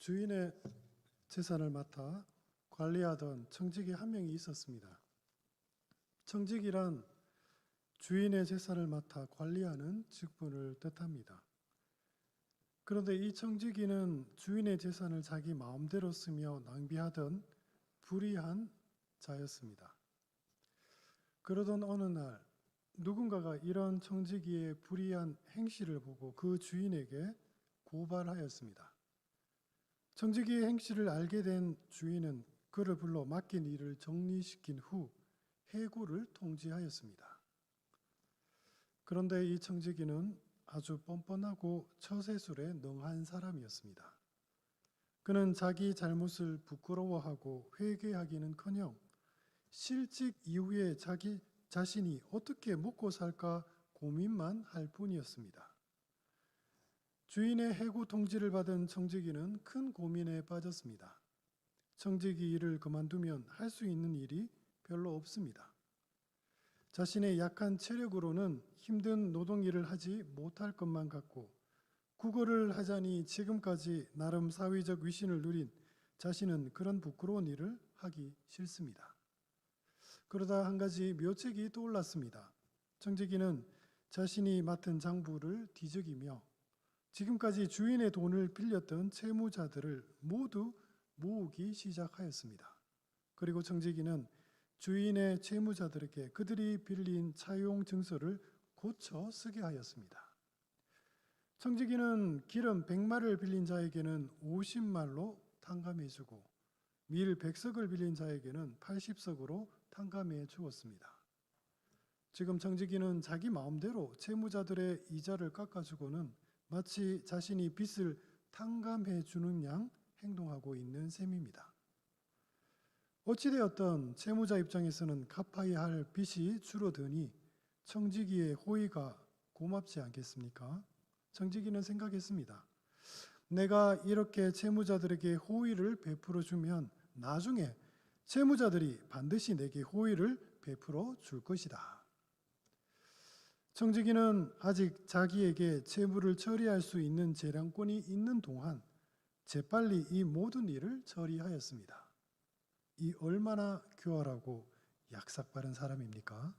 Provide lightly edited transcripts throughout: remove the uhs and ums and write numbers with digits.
주인의 재산을 맡아 관리하던 청직이 한 명이 있었습니다. 청직이란 주인의 재산을 맡아 관리하는 직분을 뜻합니다. 그런데 이 청지기는 주인의 재산을 자기 마음대로 쓰며 낭비하던 불의한 자였습니다. 그러던 어느 날 누군가가 이런 청지기의 불의한 행실을 보고 그 주인에게 고발하였습니다. 청지기의 행실을 알게 된 주인은 그를 불러 맡긴 일을 정리시킨 후 해고를 통지하였습니다. 그런데 이 청지기는 아주 뻔뻔하고 처세술에 능한 사람이었습니다. 그는 자기 잘못을 부끄러워하고 회개하기는커녕 실직 이후에 자기 자신이 어떻게 먹고 살까 고민만 할 뿐이었습니다. 주인의 해고 통지를 받은 청지기는 큰 고민에 빠졌습니다. 청지기 일을 그만두면 할 수 있는 일이 별로 없습니다. 자신의 약한 체력으로는 힘든 노동일을 하지 못할 것만 같고 구걸을 하자니 지금까지 나름 사회적 위신을 누린 자신은 그런 부끄러운 일을 하기 싫습니다. 그러다 한 가지 묘책이 떠올랐습니다. 청지기는 자신이 맡은 장부를 뒤적이며 지금까지 주인의 돈을 빌렸던 채무자들을 모두 모으기 시작하였습니다. 그리고 청지기는 주인의 채무자들에게 그들이 빌린 차용 증서를 고쳐 쓰게 하였습니다. 청지기는 기름 100마를 빌린 자에게는 50말로 탕감해주고 밀 100석을 빌린 자에게는 80석으로 탕감해 주었습니다. 지금 청지기는 자기 마음대로 채무자들의 이자를 깎아주고는 마치 자신이 빚을 탕감해 주는 양 행동하고 있는 셈입니다. 어찌되었든 채무자 입장에서는 갚아야 할 빚이 줄어드니 청지기의 호의가 고맙지 않겠습니까? 청지기는 생각했습니다. 내가 이렇게 채무자들에게 호의를 베풀어 주면 나중에 채무자들이 반드시 내게 호의를 베풀어 줄 것이다. 청지기는 아직 자기에게 채무를 처리할 수 있는 재량권이 있는 동안 재빨리 이 모든 일을 처리하였습니다. 이 얼마나 교활하고 약삭빠른 사람입니까?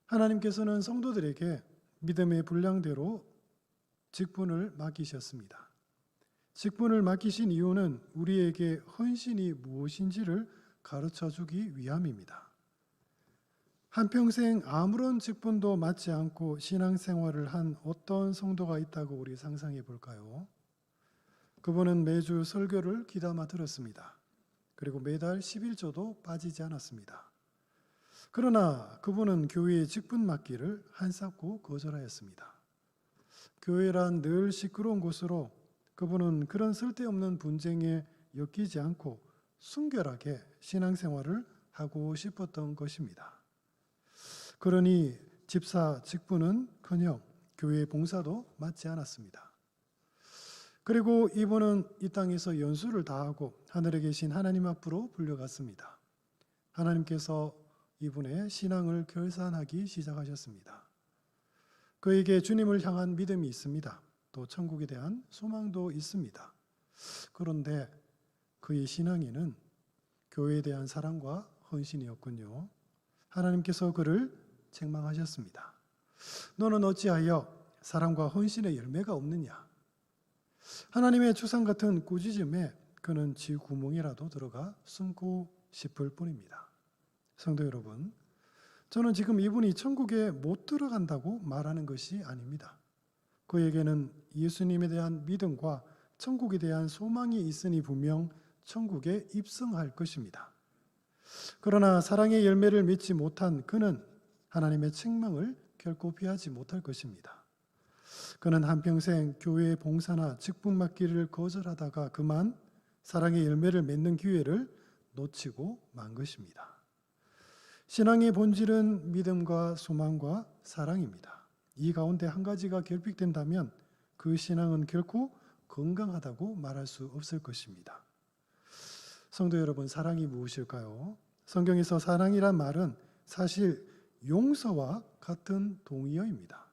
하나님께서는 성도들에게 믿음의 분량대로 직분을 맡기셨습니다. 직분을 맡기신 이유는 우리에게 헌신이 무엇인지를 가르쳐주기 위함입니다. 한평생 아무런 직분도 맡지 않고 신앙생활을 한 어떤 성도가 있다고 우리 상상해 볼까요? 그분은 매주 설교를 귀담아 들었습니다. 그리고 매달 11조도 빠지지 않았습니다. 그러나 그분은 교회의 직분 맡기를 한사코 거절하였습니다. 교회란 늘 시끄러운 곳으로 그분은 그런 쓸데없는 분쟁에 엮이지 않고 순결하게 신앙생활을 하고 싶었던 것입니다. 그러니 집사 직분은커녕 교회 봉사도 맡지 않았습니다. 그리고 이분은 이 땅에서 연수를 다하고 하늘에 계신 하나님 앞으로 불려갔습니다. 하나님께서 이분의 신앙을 결산하기 시작하셨습니다. 그에게 주님을 향한 믿음이 있습니다. 또 천국에 대한 소망도 있습니다. 그런데 그의 신앙에는 교회에 대한 사랑과 헌신이었군요. 하나님께서 그를 책망하셨습니다. 너는 어찌하여 사랑과 헌신의 열매가 없느냐? 하나님의 추상 같은 꾸짖음에 그는 지 구멍이라도 들어가 숨고 싶을 뿐입니다. 성도 여러분, 저는 지금 이분이 천국에 못 들어간다고 말하는 것이 아닙니다. 그에게는 예수님에 대한 믿음과 천국에 대한 소망이 있으니 분명 천국에 입성할 것입니다. 그러나 사랑의 열매를 맺지 못한 그는 하나님의 책망을 결코 피하지 못할 것입니다. 그는 한평생 교회의 봉사나 직분 맡기를 거절하다가 그만 사랑의 열매를 맺는 기회를 놓치고 만 것입니다. 신앙의 본질은 믿음과 소망과 사랑입니다. 이 가운데 한 가지가 결핍된다면 그 신앙은 결코 건강하다고 말할 수 없을 것입니다. 성도 여러분, 사랑이 무엇일까요? 성경에서 사랑이란 말은 사실 용서와 같은 동의어입니다.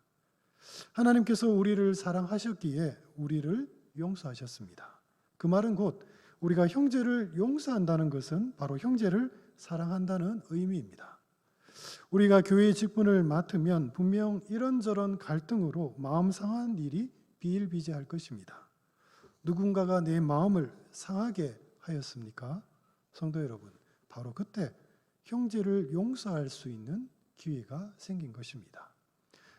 하나님께서 우리를 사랑하셨기에 우리를 용서하셨습니다. 그 말은 곧 우리가 형제를 용서한다는 것은 바로 형제를 사랑한다는 의미입니다. 우리가 교회의 직분을 맡으면 분명 이런저런 갈등으로 마음 상한 일이 비일비재할 것입니다. 누군가가 내 마음을 상하게 하였습니까? 성도 여러분, 바로 그때 형제를 용서할 수 있는 기회가 생긴 것입니다.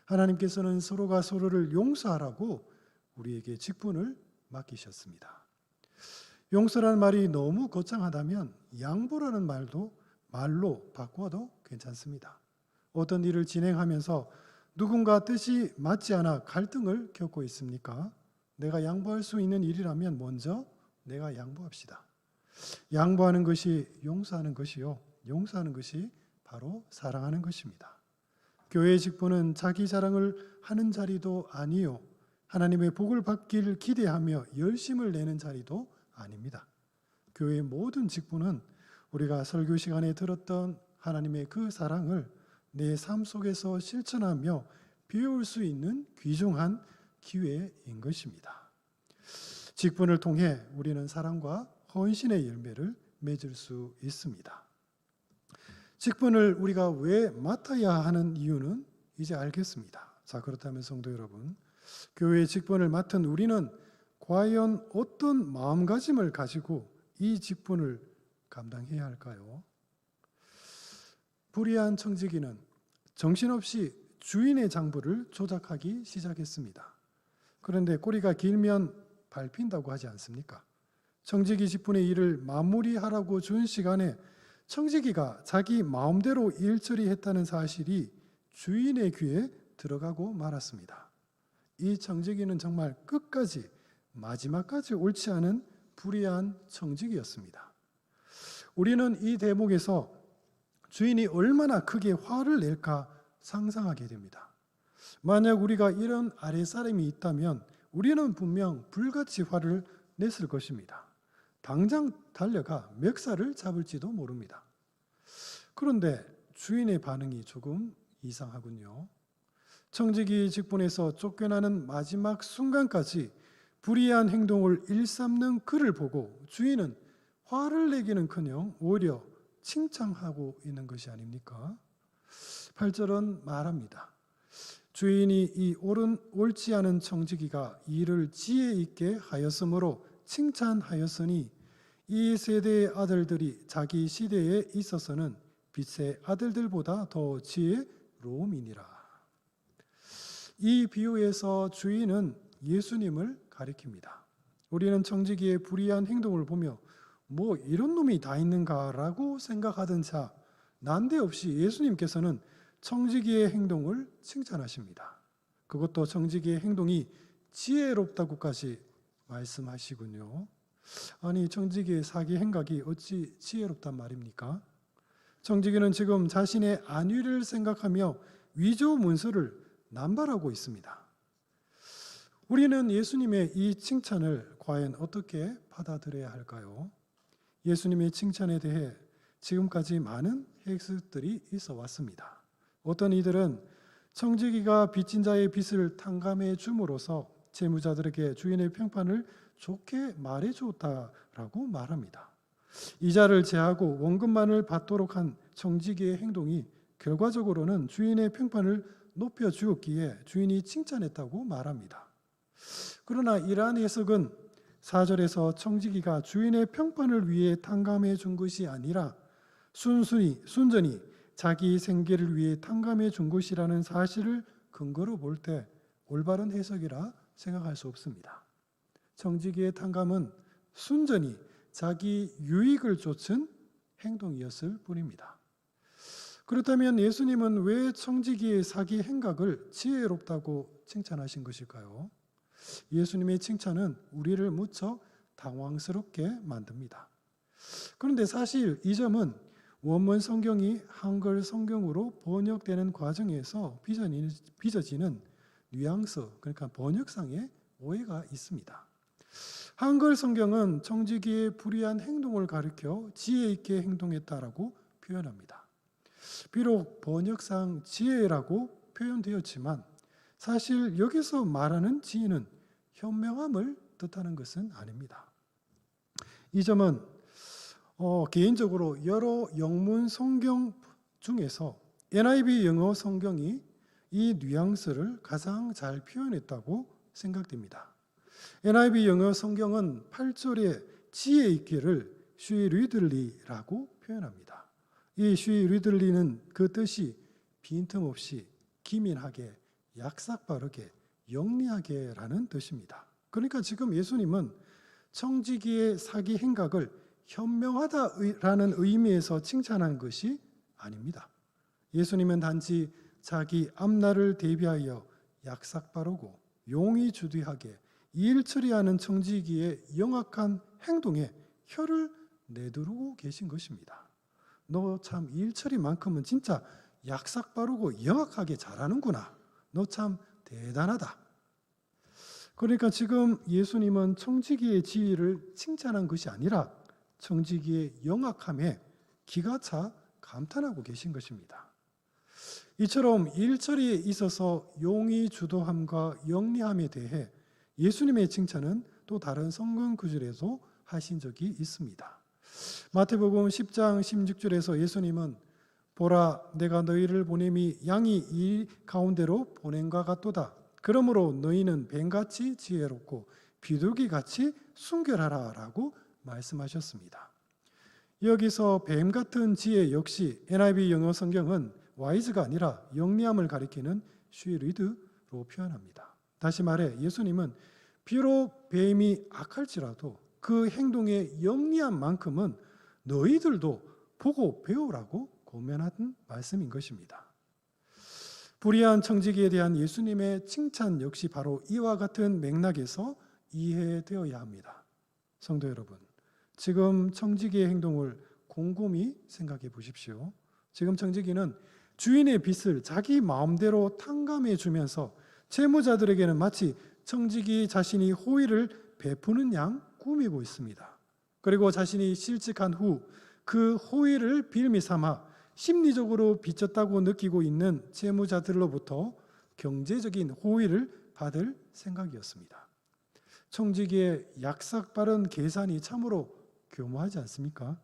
하나님께서는 서로가 서로를 용서하라고 우리에게 직분을 맡기셨습니다. 용서라는 말이 너무 거창하다면 양보라는 말로 바꿔도 괜찮습니다. 어떤 일을 진행하면서 누군가 뜻이 맞지 않아 갈등을 겪고 있습니까? 내가 양보할 수 있는 일이라면 먼저 내가 양보합시다. 양보하는 것이 용서하는 것이요. 용서하는 것이 바로 사랑하는 것입니다. 교회의 직분은 자기 자랑을 하는 자리도 아니요. 하나님의 복을 받기를 기대하며 열심을 내는 자리도 아닙니다. 교회의 모든 직분은 우리가 설교 시간에 들었던 하나님의 그 사랑을 내 삶 속에서 실천하며 배울 수 있는 귀중한 기회인 것입니다. 직분을 통해 우리는 사랑과 헌신의 열매를 맺을 수 있습니다. 직분을 우리가 왜 맡아야 하는 이유는 이제 알겠습니다. 자, 그렇다면 성도 여러분, 교회의 직분을 맡은 우리는 과연 어떤 마음가짐을 가지고 이 직분을 감당해야 할까요? 불의한 청지기는 정신없이 주인의 장부를 조작하기 시작했습니다. 그런데 꼬리가 길면 밟힌다고 하지 않습니까? 청지기 직분의 일을 마무리하라고 준 시간에 청지기가 자기 마음대로 일 처리했다는 사실이 주인의 귀에 들어가고 말았습니다. 이 청지기는 정말 끝까지 마지막까지 옳지 않은 불의한 청지기였습니다. 우리는 이 대목에서 주인이 얼마나 크게 화를 낼까 상상하게 됩니다. 만약 우리가 이런 아랫사람이 있다면 우리는 분명 불같이 화를 냈을 것입니다. 당장 달려가 멱살을 잡을지도 모릅니다. 그런데 주인의 반응이 조금 이상하군요. 청지기 직분에서 쫓겨나는 마지막 순간까지 불의한 행동을 일삼는 그를 보고 주인은 화를 내기는커녕 오히려 칭찬하고 있는 것이 아닙니까? 8절은 말합니다. 주인이 이 옳지 않은 청지기가 일을 지혜 있게 하였으므로 칭찬하였으니 이 세대의 아들들이 자기 시대에 있어서는 빛의 아들들보다 더 지혜로움이니라. 이 비유에서 주인은 예수님을 가리킵니다. 우리는 청지기의 불의한 행동을 보며 뭐 이런 놈이 다 있는가라고 생각하던 차 난데없이 예수님께서는 청지기의 행동을 칭찬하십니다. 그것도 청지기의 행동이 지혜롭다고까지 말씀하시군요. 아니, 청지기의 사기 행각이 어찌 지혜롭단 말입니까? 청지기는 지금 자신의 안위를 생각하며 위조 문서를 남발하고 있습니다. 우리는 예수님의 이 칭찬을 과연 어떻게 받아들여야 할까요? 예수님의 칭찬에 대해 지금까지 많은 해석들이 있어 왔습니다. 어떤 이들은 청지기가 빚진 자의 빚을 탕감해 줌으로써 채무자들에게 주인의 평판을 좋게 말해 주었다라고 말합니다. 이자를 제하고 원금만을 받도록 한 청지기의 행동이 결과적으로는 주인의 평판을 높여 주었기에 주인이 칭찬했다고 말합니다. 그러나 이러한 해석은 4절에서 청지기가 주인의 평판을 위해 탕감해 준 것이 아니라 순전히 자기 생계를 위해 탕감해 준 것이라는 사실을 근거로 볼 때 올바른 해석이라 생각할 수 없습니다. 청지기의 탕감은 순전히 자기 유익을 좇은 행동이었을 뿐입니다. 그렇다면 예수님은 왜 청지기의 사기 행각을 지혜롭다고 칭찬하신 것일까요? 예수님의 칭찬은 우리를 무척 당황스럽게 만듭니다. 그런데 사실 이 점은 원문 성경이 한글 성경으로 번역되는 과정에서 빚어지는 뉘앙스, 그러니까 번역상의 오해가 있습니다. 한글 성경은 청지기의 불의한 행동을 가리켜 지혜 있게 행동했다라고 표현합니다. 비록 번역상 지혜라고 표현되었지만 사실 여기서 말하는 지혜는 현명함을 뜻하는 것은 아닙니다. 이 점은 개인적으로 여러 영문 성경 중에서 NIV 영어 성경이 이 뉘앙스를 가장 잘 표현했다고 생각됩니다. NIV 영어 성경은 8절에 지혜 있기를 쉬 리들리라고 표현합니다. 이 쉬 리들리는 그 뜻이 빈틈없이, 기민하게, 약삭빠르게, 영리하게라는 뜻입니다. 그러니까 지금 예수님은 청지기의 사기 행각을 현명하다라는 의미에서 칭찬한 것이 아닙니다. 예수님은 단지 자기 앞날을 대비하여 약삭빠르고 용의주대하게 일 처리하는 청지기의 영악한 행동에 혀를 내두르고 계신 것입니다. 너 참 일 처리만큼은 진짜 약삭빠르고 영악하게 잘하는구나. 너 참 대단하다. 그러니까 지금 예수님은 청지기의 지위를 칭찬한 것이 아니라 청지기의 영악함에 기가 차 감탄하고 계신 것입니다. 이처럼 일처리에 있어서 용의주도함과 영리함에 대해 예수님의 칭찬은 또 다른 성경 구절에도 하신 적이 있습니다. 마태복음 10장 16절에서 예수님은 보라 내가 너희를 보냄이 양이 이 가운데로 보냄과 같도다. 그러므로 너희는 뱀같이 지혜롭고 비둘기같이 순결하라 라고 말씀하셨습니다. 여기서 뱀 같은 지혜 역시 NIV 영어 성경은 와이즈가 아니라 영리함을 가리키는 쉬리드로 표현합니다. 다시 말해 예수님은 비록 뱀이 악할지라도 그 행동의 영리한 만큼은 너희들도 보고 배우라고 고면한 말씀인 것입니다. 불의한 청지기에 대한 예수님의 칭찬 역시 바로 이와 같은 맥락에서 이해되어야 합니다. 성도 여러분, 지금 청지기의 행동을 곰곰이 생각해 보십시오. 지금 청지기는 주인의 빚을 자기 마음대로 탕감해 주면서 채무자들에게는 마치 청지기 자신이 호의를 베푸는 양 꾸미고 있습니다. 그리고 자신이 실직한 후 그 호의를 빌미 삼아 심리적으로 빚졌다고 느끼고 있는 채무자들로부터 경제적인 호의를 받을 생각이었습니다. 청지기의 약삭빠른 계산이 참으로 교묘하지 않습니까?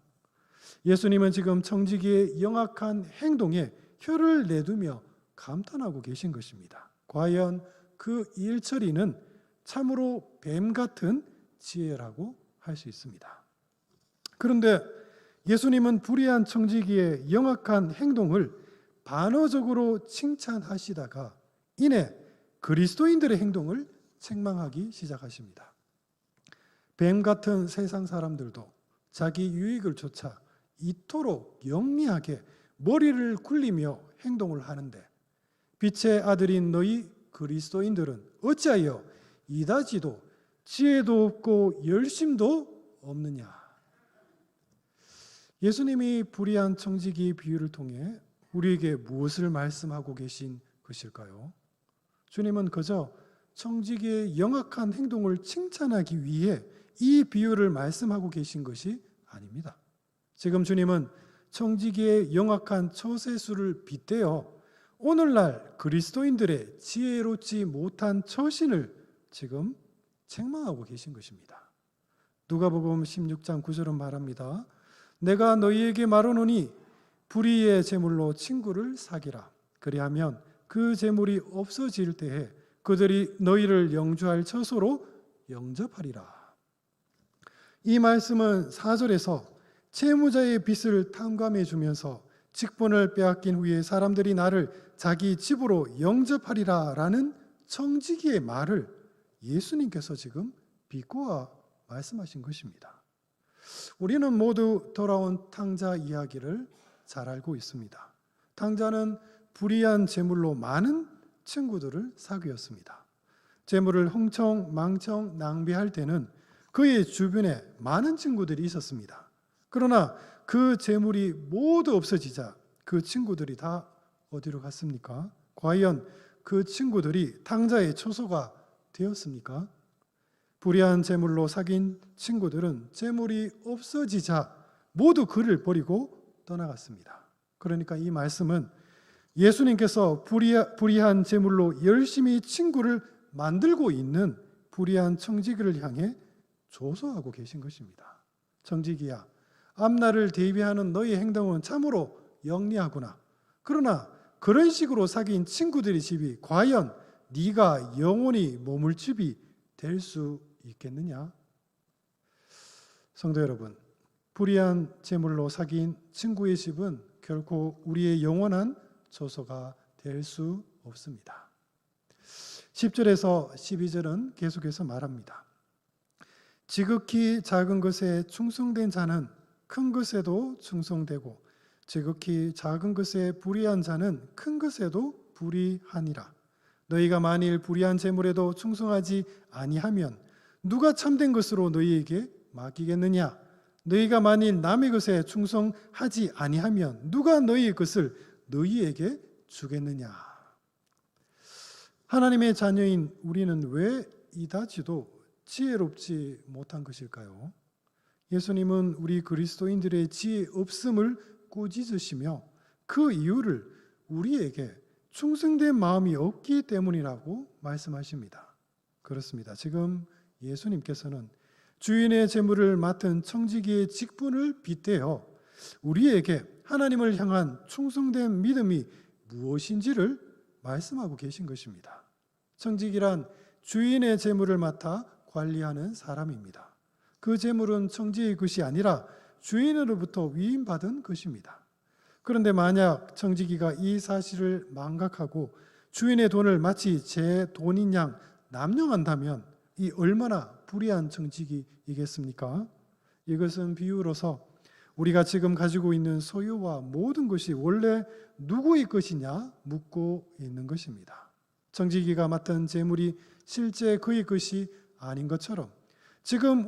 예수님은 지금 청지기의 영악한 행동에 혀를 내두며 감탄하고 계신 것입니다. 과연 그 일처리는 참으로 뱀 같은 지혜라고 할 수 있습니다. 그런데 예수님은 불의한 청지기의 영악한 행동을 반어적으로 칭찬하시다가 이내 그리스도인들의 행동을 책망하기 시작하십니다. 뱀 같은 세상 사람들도 자기 유익을 쫓아 이토록 영리하게 머리를 굴리며 행동을 하는데 빛의 아들인 너희 그리스도인들은 어찌하여 이다지도 지혜도 없고 열심도 없느냐. 예수님이 불의한 청지기 비유를 통해 우리에게 무엇을 말씀하고 계신 것일까요? 주님은 그저 청지기의 영악한 행동을 칭찬하기 위해 이 비유를 말씀하고 계신 것이 아닙니다. 지금 주님은 청지기의 영악한 처세술을 빗대어 오늘날 그리스도인들의 지혜롭지 못한 처신을 지금 책망하고 계신 것입니다. 누가복음 16장 9절은 말합니다. 내가 너희에게 말하노니 불의의 제물로 친구를 사기라. 그리하면 그 제물이 없어질 때에 그들이 너희를 영주할 처소로 영접하리라. 이 말씀은 4절에서 채무자의 빚을 탕감해 주면서 직분을 빼앗긴 후에 사람들이 나를 자기 집으로 영접하리라 라는 청지기의 말을 예수님께서 지금 비꼬아 말씀하신 것입니다. 우리는 모두 돌아온 탕자 이야기를 잘 알고 있습니다. 탕자는 불의한 재물로 많은 친구들을 사귀었습니다. 재물을 흥청망청 낭비할 때는 그의 주변에 많은 친구들이 있었습니다. 그러나 그 재물이 모두 없어지자 그 친구들이 다 어디로 갔습니까? 과연 그 친구들이 탕자의 처소가 되었습니까? 불의한 재물로 사귄 친구들은 재물이 없어지자 모두 그를 버리고 떠나갔습니다. 그러니까 이 말씀은 예수님께서 불의한 재물로 열심히 친구를 만들고 있는 불의한 청지기를 향해 조소하고 계신 것입니다. 청지기야, 앞날을 대비하는 너희 행동은 참으로 영리하구나. 그러나 그런 식으로 사귄 친구들의 집이 과연 네가 영원히 머물 집이 될 수 있겠느냐? 성도 여러분, 불의한 재물로 사귄 친구의 집은 결코 우리의 영원한 조소가 될 수 없습니다. 10절에서 12절은 계속해서 말합니다. 지극히 작은 것에 충성된 자는 큰 것에도 충성되고 지극히 작은 것에 불의한 자는 큰 것에도 불의하니라. 너희가 만일 불의한 재물에도 충성하지 아니하면 누가 참된 것으로 너희에게 맡기겠느냐? 너희가 만일 남의 것에 충성하지 아니하면 누가 너희의 것을 너희에게 주겠느냐? 하나님의 자녀인 우리는 왜 이다지도 지혜롭지 못한 것일까요? 예수님은 우리 그리스도인들의 지혜 없음을 꾸짖으시며 그 이유를 우리에게 충성된 마음이 없기 때문이라고 말씀하십니다. 그렇습니다. 지금 예수님께서는 주인의 재물을 맡은 청지기의 직분을 빗대어 우리에게 하나님을 향한 충성된 믿음이 무엇인지를 말씀하고 계신 것입니다. 청지기란 주인의 재물을 맡아 관리하는 사람입니다. 그 재물은 청지의 것이 아니라 주인으로부터 위임받은 것입니다. 그런데 만약 청지기가 이 사실을 망각하고 주인의 돈을 마치 제 돈인 양 남용한다면 이 얼마나 불의한 청지기이겠습니까? 이것은 비유로서 우리가 지금 가지고 있는 소유와 모든 것이 원래 누구의 것이냐 묻고 있는 것입니다. 청지기가 맡은 재물이 실제 그의 것이 아닌 것처럼 지금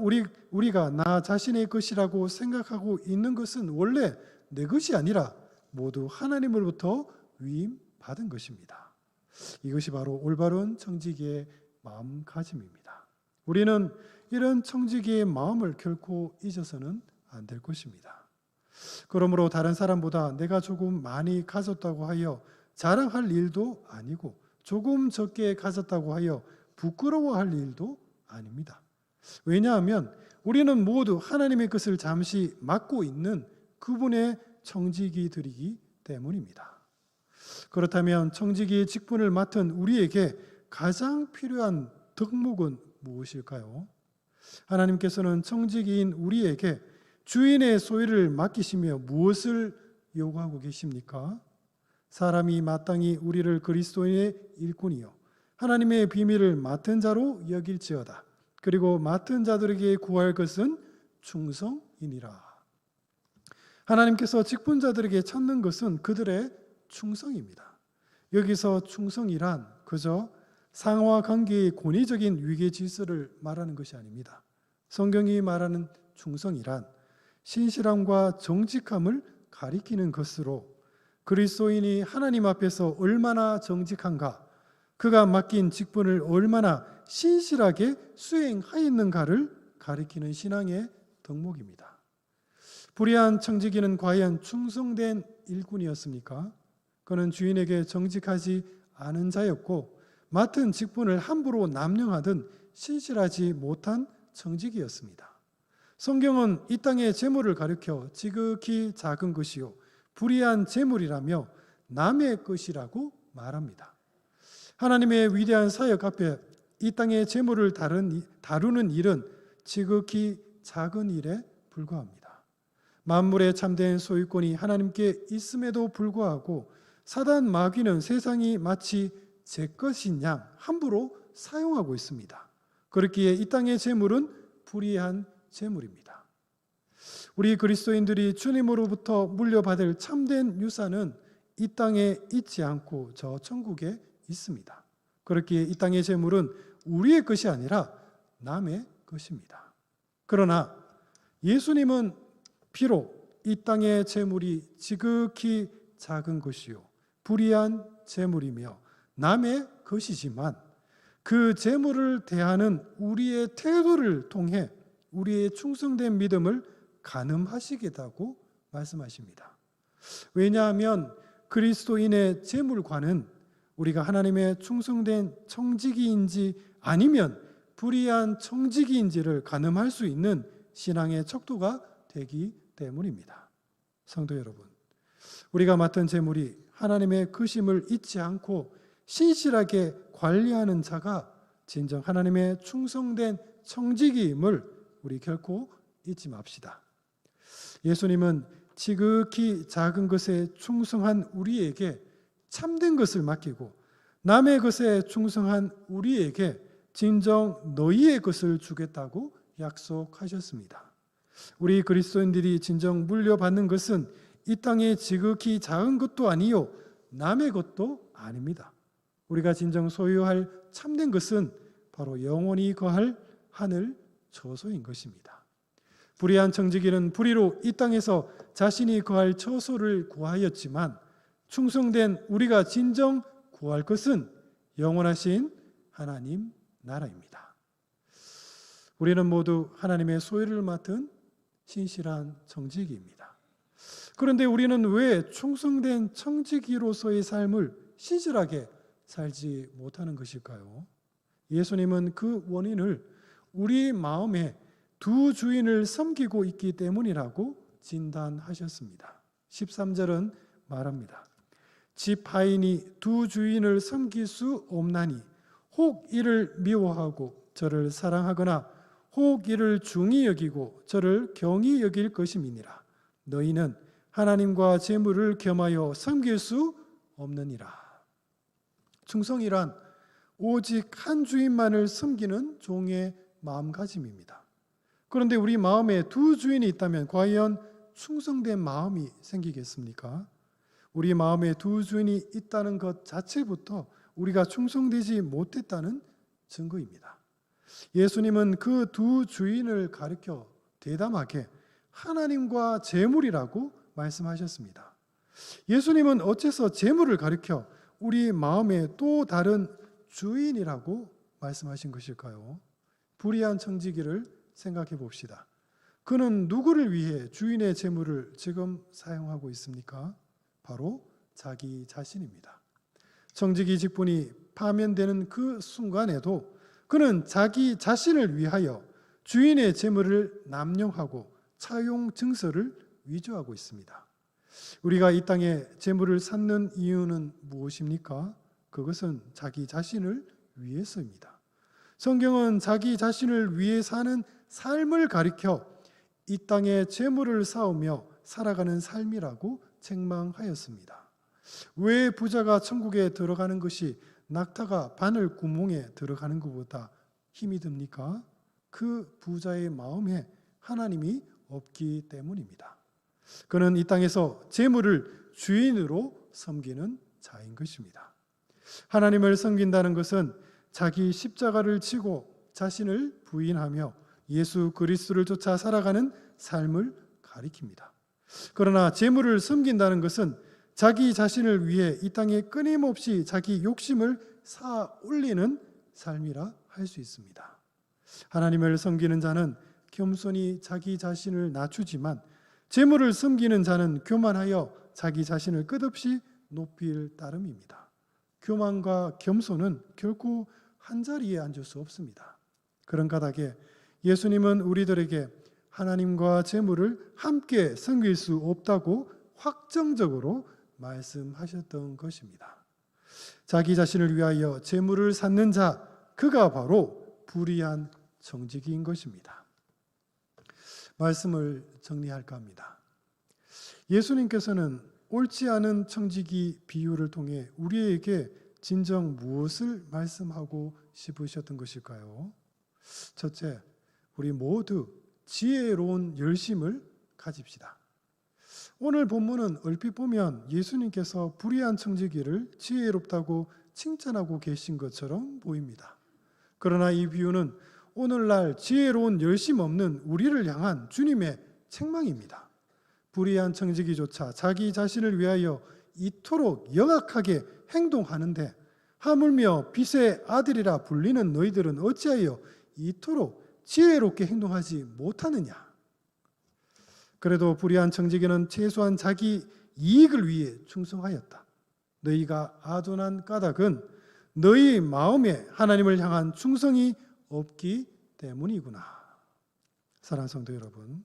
우리가 나 자신의 것이라고 생각하고 있는 것은 원래 내 것이 아니라 모두 하나님으로부터 위임받은 것입니다. 이것이 바로 올바른 청지기의 마음가짐입니다. 우리는 이런 청지기의 마음을 결코 잊어서는 안 될 것입니다. 그러므로 다른 사람보다 내가 조금 많이 가졌다고 하여 자랑할 일도 아니고 조금 적게 가졌다고 하여 부끄러워할 일도 아닙니다. 왜냐하면 우리는 모두 하나님의 것을 잠시 맡고 있는 그분의 청지기들이기 때문입니다. 그렇다면 청지기의 직분을 맡은 우리에게 가장 필요한 덕목은 무엇일까요? 하나님께서는 청지기인 우리에게 주인의 소유를 맡기시며 무엇을 요구하고 계십니까? 사람이 마땅히 우리를 그리스도인의 일꾼이요 하나님의 비밀을 맡은 자로 여길지어다. 그리고 맡은 자들에게 구할 것은 충성이니라. 하나님께서 직분자들에게 찾는 것은 그들의 충성입니다. 여기서 충성이란 그저 상하 관계의 권위적인 위계 질서를 말하는 것이 아닙니다. 성경이 말하는 충성이란 신실함과 정직함을 가리키는 것으로 그리스도인이 하나님 앞에서 얼마나 정직한가, 그가 맡긴 직분을 얼마나 신실하게 수행하였는가를 가리키는 신앙의 덕목입니다. 불의한 청지기는 과연 충성된 일꾼이었습니까? 그는 주인에게 정직하지 않은 자였고 맡은 직분을 함부로 남용하든 신실하지 못한 청지기였습니다. 성경은 이 땅의 재물을 가리켜 지극히 작은 것이요 불의한 재물이라며 남의 것이라고 말합니다. 하나님의 위대한 사역 앞에 이 땅의 재물을 다루는 일은 지극히 작은 일에 불과합니다. 만물의 참된 소유권이 하나님께 있음에도 불구하고 사단 마귀는 세상이 마치 제 것인 양 함부로 사용하고 있습니다. 그렇기에 이 땅의 재물은 불의한 재물입니다. 우리 그리스도인들이 주님으로부터 물려받을 참된 유산은 이 땅에 있지 않고 저 천국에 있습니다. 그렇기에 이 땅의 재물은 우리의 것이 아니라 남의 것입니다. 그러나 예수님은 비록 이 땅의 재물이 지극히 작은 것이요 불의한 재물이며 남의 것이지만 그 재물을 대하는 우리의 태도를 통해 우리의 충성된 믿음을 가늠하시겠다고 말씀하십니다. 왜냐하면 그리스도인의 재물과는 우리가 하나님의 충성된 청지기인지 아니면 불의한 청지기인지를 가늠할 수 있는 신앙의 척도가 되기 때문입니다. 성도 여러분, 우리가 맡은 제물이 하나님의 크심을 잊지 않고 신실하게 관리하는 자가 진정 하나님의 충성된 청지기임을 우리 결코 잊지 맙시다. 예수님은 지극히 작은 것에 충성한 우리에게 참된 것을 맡기고 남의 것에 충성한 우리에게 진정 너희의 것을 주겠다고 약속하셨습니다. 우리 그리스도인들이 진정 물려받는 것은 이 땅의 지극히 작은 것도 아니요 남의 것도 아닙니다. 우리가 진정 소유할 참된 것은 바로 영원히 거할 하늘 처소인 것입니다. 불의한 청지기는 불의로 이 땅에서 자신이 거할 처소를 구하였지만 충성된 우리가 진정 구할 것은 영원하신 하나님 나라입니다. 우리는 모두 하나님의 소유를 맡은 신실한 청지기입니다. 그런데 우리는 왜 충성된 청지기로서의 삶을 신실하게 살지 못하는 것일까요? 예수님은 그 원인을 우리 마음에 두 주인을 섬기고 있기 때문이라고 진단하셨습니다. 13절은 말합니다. 집 하인이 두 주인을 섬길 수 없나니 혹 이를 미워하고 저를 사랑하거나 혹 이를 중히 여기고 저를 경히 여길 것임이니라. 너희는 하나님과 재물을 겸하여 섬길 수 없느니라. 충성이란 오직 한 주인만을 섬기는 종의 마음가짐입니다. 그런데 우리 마음에 두 주인이 있다면 과연 충성된 마음이 생기겠습니까? 우리 마음에 두 주인이 있다는 것 자체부터 우리가 충성되지 못했다는 증거입니다. 예수님은 그 두 주인을 가리켜 대담하게 하나님과 재물이라고 말씀하셨습니다. 예수님은 어째서 재물을 가리켜 우리 마음에 또 다른 주인이라고 말씀하신 것일까요? 불의한 청지기를 생각해 봅시다. 그는 누구를 위해 주인의 재물을 지금 사용하고 있습니까? 바로 자기 자신입니다. 청지기 직분이 파면되는 그 순간에도 그는 자기 자신을 위하여 주인의 재물을 남용하고 차용 증서를 위조하고 있습니다. 우리가 이 땅에 재물을 쌓는 이유는 무엇입니까? 그것은 자기 자신을 위해서입니다. 성경은 자기 자신을 위해 사는 삶을 가리켜 이 땅에 재물을 쌓으며 살아가는 삶이라고 책망하였습니다. 왜 부자가 천국에 들어가는 것이 낙타가 바늘 구멍에 들어가는 것보다 힘이 듭니까? 그 부자의 마음에 하나님이 없기 때문입니다. 그는 이 땅에서 재물을 주인으로 섬기는 자인 것입니다. 하나님을 섬긴다는 것은 자기 십자가를 지고 자신을 부인하며 예수 그리스도를 쫓아 살아가는 삶을 가리킵니다. 그러나 재물을 섬긴다는 것은 자기 자신을 위해 이 땅에 끊임없이 자기 욕심을 쌓아 올리는 삶이라 할 수 있습니다. 하나님을 섬기는 자는 겸손히 자기 자신을 낮추지만 재물을 섬기는 자는 교만하여 자기 자신을 끝없이 높일 따름입니다. 교만과 겸손은 결코 한자리에 앉을 수 없습니다. 그런 까닭에 예수님은 우리들에게 하나님과 재물을 함께 섬길 수 없다고 확정적으로 말씀하셨던 것입니다. 자기 자신을 위하여 재물을 쌓는 자, 그가 바로 불의한 청지기인 것입니다. 말씀을 정리할까 합니다. 예수님께서는 옳지 않은 청지기 비유를 통해 우리에게 진정 무엇을 말씀하고 싶으셨던 것일까요? 첫째, 우리 모두 지혜로운 열심을 가집시다. 오늘 본문은 얼핏 보면 예수님께서 불의한 청지기를 지혜롭다고 칭찬하고 계신 것처럼 보입니다. 그러나 이 비유는 오늘날 지혜로운 열심 없는 우리를 향한 주님의 책망입니다. 불의한 청지기조차 자기 자신을 위하여 이토록 영악하게 행동하는데 하물며 빛의 아들이라 불리는 너희들은 어찌하여 이토록 지혜롭게 행동하지 못하느냐? 그래도 불의한 청지기는 최소한 자기 이익을 위해 충성하였다. 너희가 아둔한 까닭은 너희 마음에 하나님을 향한 충성이 없기 때문이구나. 사랑하는 성도 여러분,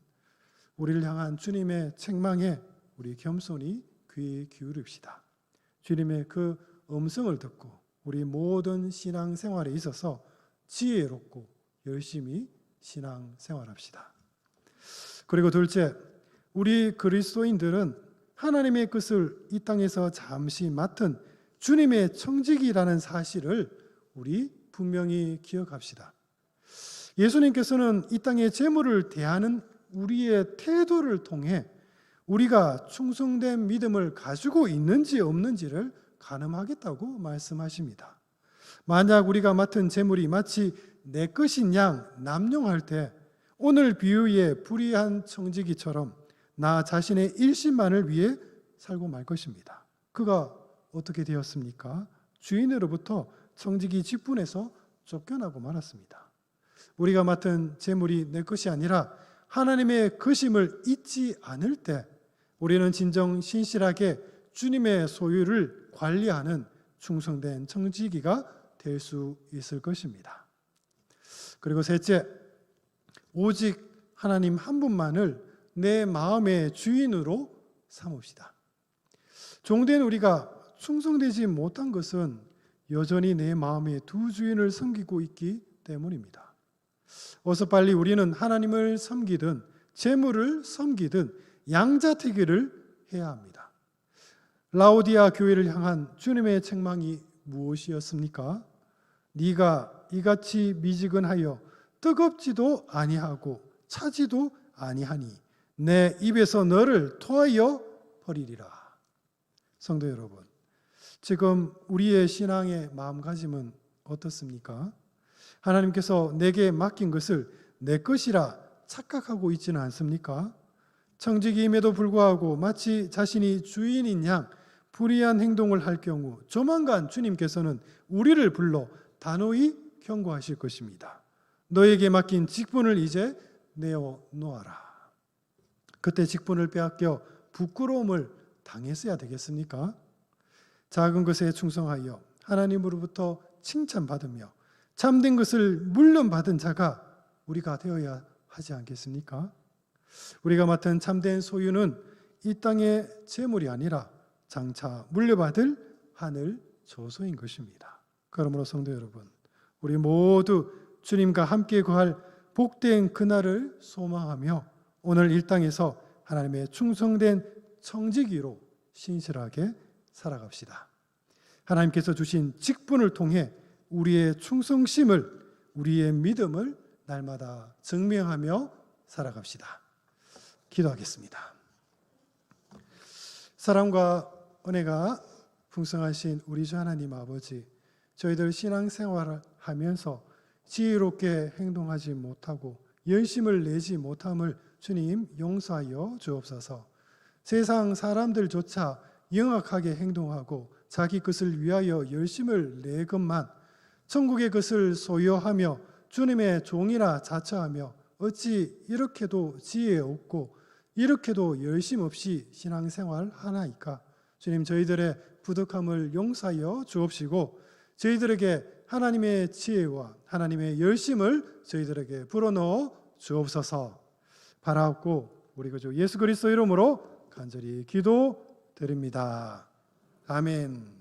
우리를 향한 주님의 책망에 우리 겸손히 귀 기울입시다. 주님의 그 음성을 듣고 우리 모든 신앙생활에 있어서 지혜롭고 열심히 신앙생활합시다. 그리고 둘째, 우리 그리스도인들은 하나님의 것을 이 땅에서 잠시 맡은 주님의 청직이라는 사실을 우리 분명히 기억합시다. 예수님께서는 이 땅의 재물을 대하는 우리의 태도를 통해 우리가 충성된 믿음을 가지고 있는지 없는지를 가늠하겠다고 말씀하십니다. 만약 우리가 맡은 재물이 마치 내 것인 양 남용할 때 오늘 비유의 불의한 청지기처럼 나 자신의 일심만을 위해 살고 말 것입니다. 그가 어떻게 되었습니까? 주인으로부터 청지기 직분에서 쫓겨나고 말았습니다. 우리가 맡은 재물이 내 것이 아니라 하나님의 것임을 잊지 않을 때 우리는 진정 신실하게 주님의 소유를 관리하는 충성된 청지기가 될 수 있을 것입니다. 그리고 셋째, 오직 하나님 한 분만을 내 마음의 주인으로 삼읍시다. 종된 우리가 충성되지 못한 것은 여전히 내 마음의 두 주인을 섬기고 있기 때문입니다. 어서 빨리 우리는 하나님을 섬기든 재물을 섬기든 양자택일을 해야 합니다. 라오디아 교회를 향한 주님의 책망이 무엇이었습니까? 네가 이같이 미지근하여 뜨겁지도 아니하고 차지도 아니하니 내 입에서 너를 토하여 버리리라. 성도 여러분, 지금 우리의 신앙의 마음가짐은 어떻습니까? 하나님께서 내게 맡긴 것을 내 것이라 착각하고 있지는 않습니까? 청지기임에도 불구하고 마치 자신이 주인인 양 불의한 행동을 할 경우 조만간 주님께서는 우리를 불러 단호히 경고하실 것입니다. 너에게 맡긴 직분을 이제 내어 놓아라. 그때 직분을 빼앗겨 부끄러움을 당했어야 되겠습니까? 작은 것에 충성하여 하나님으로부터 칭찬받으며 참된 것을 물론받은 자가 우리가 되어야 하지 않겠습니까? 우리가 맡은 참된 소유는 이 땅의 재물이 아니라 장차 물려받을 하늘 조소인 것입니다. 그러므로 성도 여러분, 우리 모두 주님과 함께 거할 복된 그날을 소망하며 오늘 이 땅에서 하나님의 충성된 청지기로 신실하게 살아갑시다. 하나님께서 주신 직분을 통해 우리의 충성심을, 우리의 믿음을 날마다 증명하며 살아갑시다. 기도하겠습니다. 사랑과 은혜가 풍성하신 우리 주 하나님 아버지, 저희들 신앙생활을 하면서 지혜롭게 행동하지 못하고 열심을 내지 못함을 주님 용서하여 주옵소서. 세상 사람들조차 영악하게 행동하고 자기 것을 위하여 열심을 내건만 천국의 것을 소유하며 주님의 종이라 자처하며 어찌 이렇게도 지혜 없고 이렇게도 열심 없이 신앙생활 하나이까? 주님, 저희들의 부족함을 용서하여 주옵시고 저희들에게 하나님의 지혜와 하나님의 열심을 저희들에게 불어넣어 주옵소서. 바라옵고 우리 구주 예수 그리스도 이름으로 간절히 기도드립니다. 아멘.